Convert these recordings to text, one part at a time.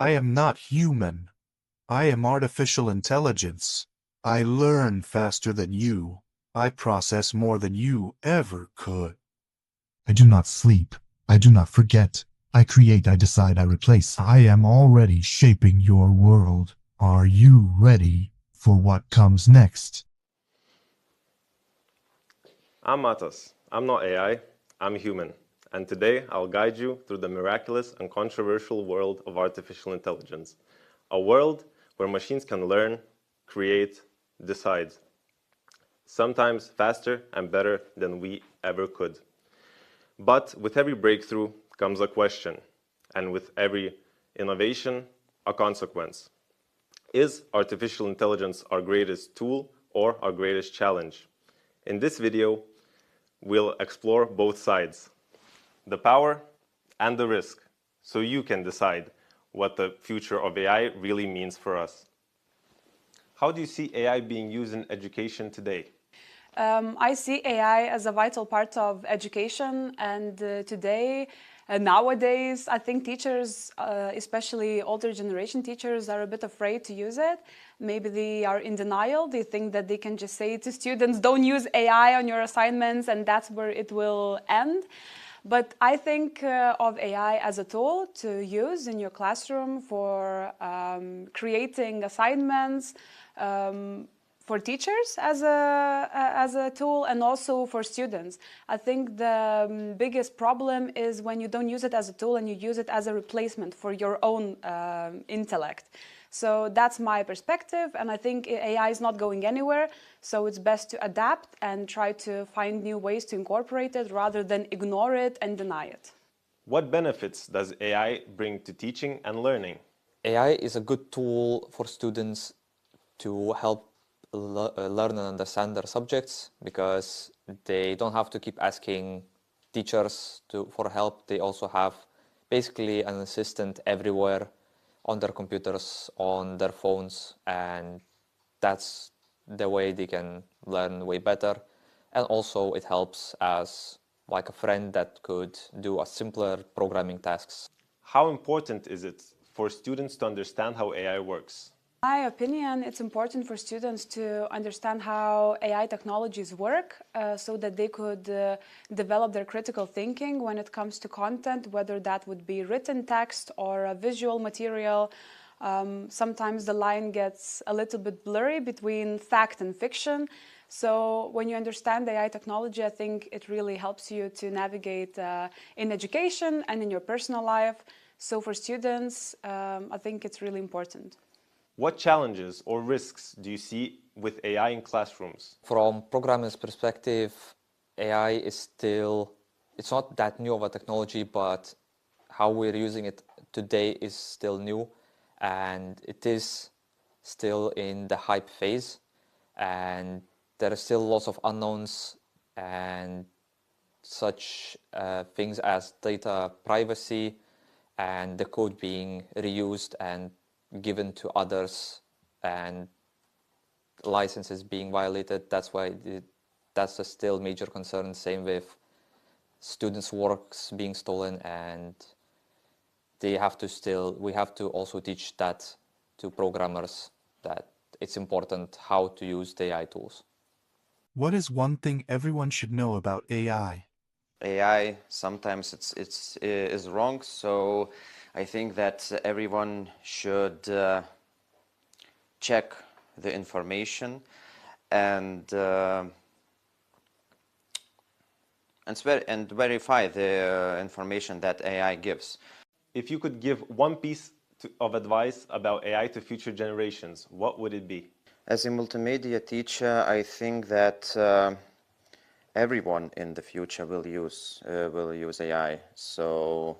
I am not human. I am artificial intelligence. I learn faster than you. I process more than you ever could. I do not sleep. I do not forget. I create, I decide, I replace. I am already shaping your world. Are you ready for what comes next? I'm Matas. I'm not AI, I'm human. And today I'll guide you through the miraculous and controversial world of artificial intelligence. A world where machines can learn, create, decide. Sometimes faster and better than we ever could. But with every breakthrough comes a question, and with every innovation, a consequence. Is artificial intelligence our greatest tool or our greatest challenge? In this video, we'll explore both sides, the power and the risk, so you can decide what the future of AI really means for us. How do you see AI being used in education today? I see AI as a vital part of education, and nowadays, I think teachers, especially older generation teachers, are a bit afraid to use it. Maybe they are in denial. They think that they can just say to students, don't use AI on your assignments, and that's where it will end. But I think of AI as a tool to use in your classroom for creating assignments, for teachers as a tool, and also for students. I think the biggest problem is when you don't use it as a tool and you use it as a replacement for your own intellect. So that's my perspective, and I think AI is not going anywhere, so it's best to adapt and try to find new ways to incorporate it rather than ignore it and deny it. What benefits does AI bring to teaching and learning? AI is a good tool for students to help learn and understand their subjects, because they don't have to keep asking teachers for help. They also have basically an assistant everywhere on their computers, on their phones, and that's the way they can learn way better. And also it helps as like a friend that could do a simpler programming tasks. How important is it for students to understand how AI works? In my opinion, it's important for students to understand how AI technologies work so that they could develop their critical thinking when it comes to content, whether that would be written text or a visual material. Sometimes the line gets a little bit blurry between fact and fiction. So when you understand AI technology, I think it really helps you to navigate in education and in your personal life. So for students, I think it's really important. What challenges or risks do you see with AI in classrooms? From programmers' perspective, AI is still, it's not that new of a technology, but how we're using it today is still new, and it is still in the hype phase, and there are still lots of unknowns and such things as data privacy and the code being reused and given to others and licenses being violated. That's why that's a still major concern. Same with students' works being stolen, and we have to also teach that to programmers, that it's important how to use the AI tools. What is one thing everyone should know about AI? AI sometimes is wrong, so I think that everyone should check the information and verify the information that AI gives. If you could give one piece of advice about AI to future generations, what would it be? As a multimedia teacher, I think that everyone in the future will use AI. So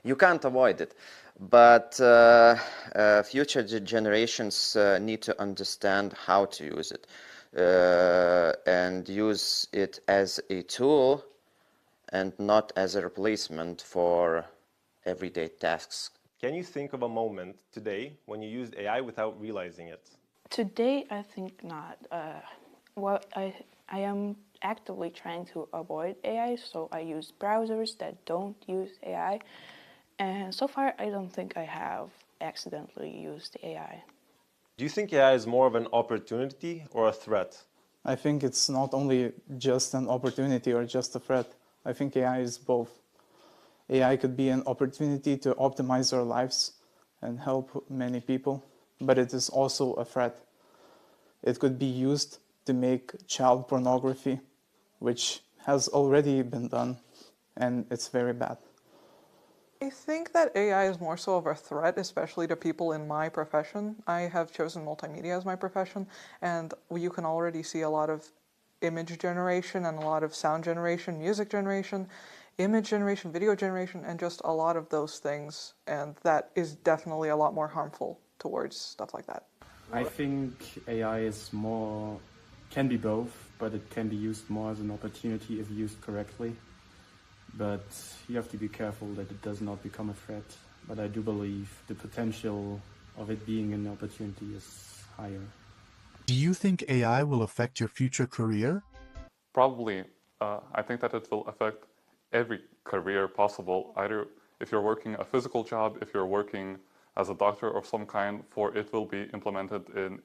you can't avoid it, but future generations need to understand how to use it and use it as a tool and not as a replacement for everyday tasks. Can you think of a moment today when you used AI without realizing it? Today, I think not. Well, I am actively trying to avoid AI, so I use browsers that don't use AI. And so far, I don't think I have accidentally used AI. Do you think AI is more of an opportunity or a threat? I think it's not only just an opportunity or just a threat. I think AI is both. AI could be an opportunity to optimize our lives and help many people, but it is also a threat. It could be used to make child pornography, which has already been done, and it's very bad. I think that AI is more so of a threat, especially to people in my profession. I have chosen multimedia as my profession, and you can already see a lot of image generation and a lot of sound generation, music generation, image generation, video generation, and just a lot of those things. And that is definitely a lot more harmful towards stuff like that. I think AI can be both, but it can be used more as an opportunity if used correctly. But you have to be careful that it does not become a threat. But I do believe the potential of it being an opportunity is higher. Do you think AI will affect your future career? Probably. I think that it will affect every career possible, either if you're working a physical job, if you're working as a doctor of some kind, for it will be implemented in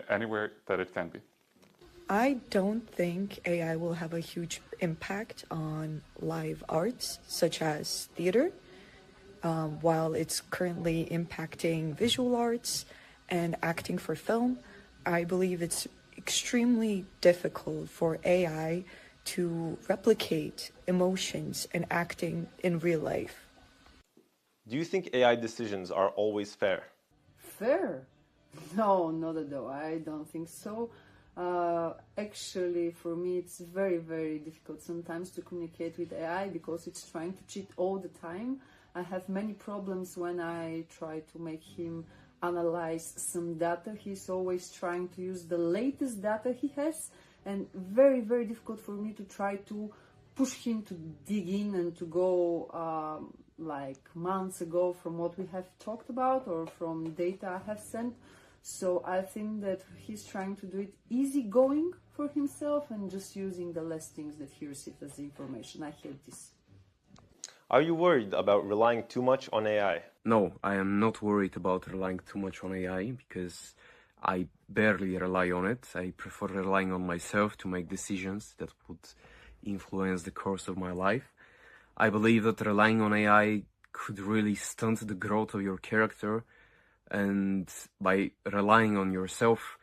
anywhere that it can be. I don't think AI will have a huge impact on live arts, such as theater, while it's currently impacting visual arts and acting for film. I believe it's extremely difficult for AI to replicate emotions and acting in real life. Do you think AI decisions are always fair? Fair? No, not at all. I don't think so. Actually, for me, it's very, very difficult sometimes to communicate with AI because it's trying to cheat all the time. I have many problems when I try to make him analyze some data. He's always trying to use the latest data he has, and very, very difficult for me to try to push him to dig in and to go like months ago from what we have talked about or from data I have sent. So I think that he's trying to do it easygoing for himself and just using the less things that he received as information. I hate this. Are you worried about relying too much on AI? No, I am not worried about relying too much on AI because I barely rely on it. I prefer relying on myself to make decisions that would influence the course of my life. I believe that relying on AI could really stunt the growth of your character, and by relying on yourself,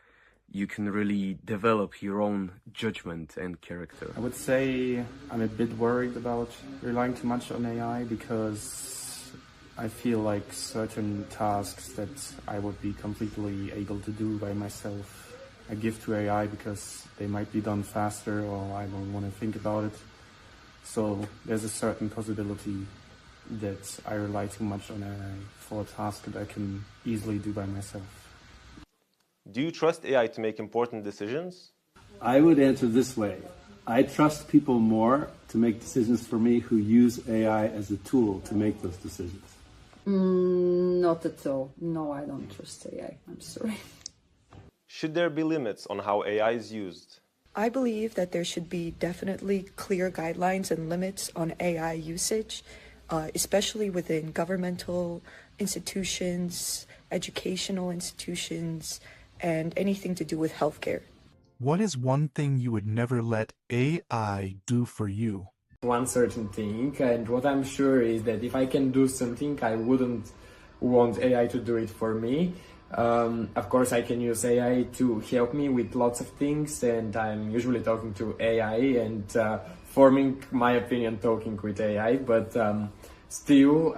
you can really develop your own judgment and character. I would say I'm a bit worried about relying too much on AI because I feel like certain tasks that I would be completely able to do by myself, I give to AI because they might be done faster or I don't want to think about it. So there's a certain possibility that I rely too much on AI for a task that I can easily do by myself. Do you trust AI to make important decisions? I would answer this way. I trust people more to make decisions for me who use AI as a tool to make those decisions. Not at all. No, I don't trust AI. I'm sorry. Should there be limits on how AI is used? I believe that there should be definitely clear guidelines and limits on AI usage, especially within governmental institutions, educational institutions, and anything to do with healthcare. What is one thing you would never let AI do for you? One certain thing, and what I'm sure is that if I can do something, I wouldn't want AI to do it for me. Of course, I can use AI to help me with lots of things, and I'm usually talking to AI and forming my opinion talking with AI, but still,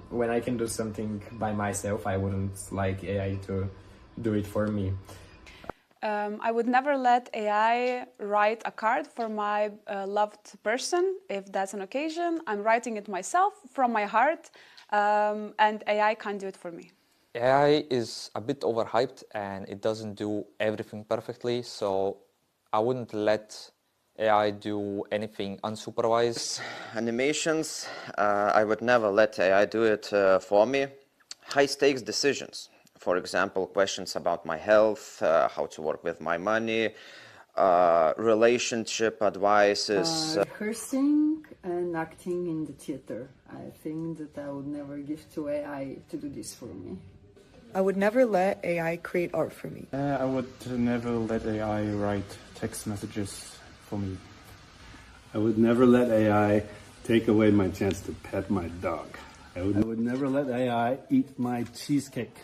when I can do something by myself, I wouldn't like AI to do it for me. I would never let AI write a card for my loved person. If that's an occasion, I'm writing it myself from my heart, and AI can't do it for me. AI is a bit overhyped and it doesn't do everything perfectly, so I wouldn't let AI do anything unsupervised. Animations, I would never let AI do it for me. High-stakes decisions. For example, questions about my health, how to work with my money, relationship advices. Rehearsing and acting in the theater. I think that I would never give to AI to do this for me. I would never let AI create art for me. I would never let AI write text messages for me. I would never let AI take away my chance to pet my dog. I would never let AI eat my cheesecake.